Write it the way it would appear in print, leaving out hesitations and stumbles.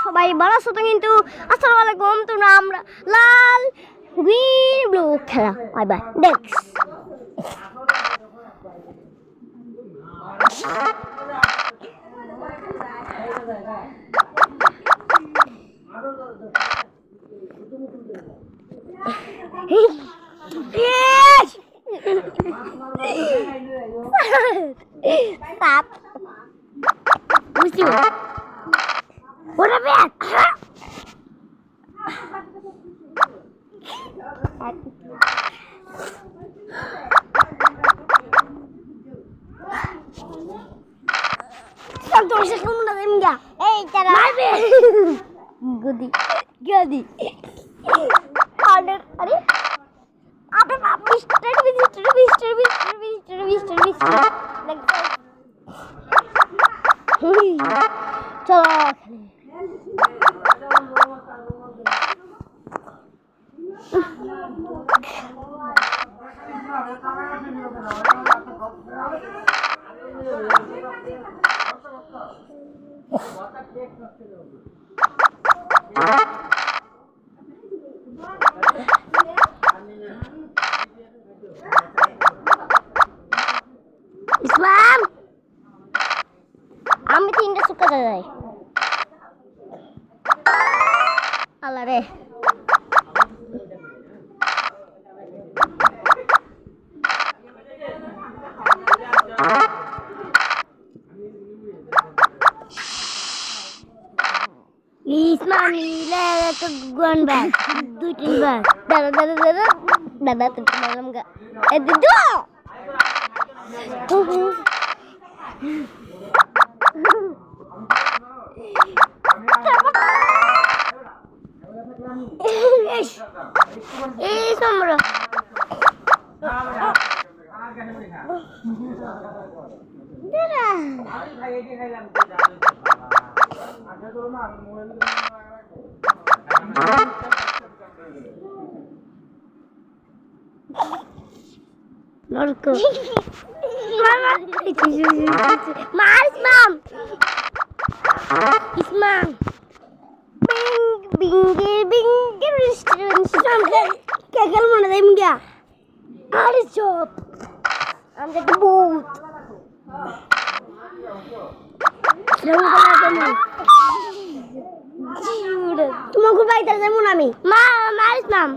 সবাই ভালো আছো তো কিন্তু আসসালামু আলাইকুম তোমরা আমরা লাল গ্রিন ব্লু খেলা bye bye next Stop. What's you? What a bit! Stop doing this. Come on, India. Hey, Tara. Marvin. Goody, goody. Order. Are? After Mister. चलो Islam আমি তিনটা সুকা যাই আল্লাহ রে ইসমানি লে তো গুন ব্যাগ দুই তিনবার দাদা তো বললাম গা এ দিদু Sombra. Marco. Mars, mom. It's mom. Bingy, restaurant. Kagel mana dem gya? Our job. I'm the boot. Tumaku baik terus mami. Maris mam.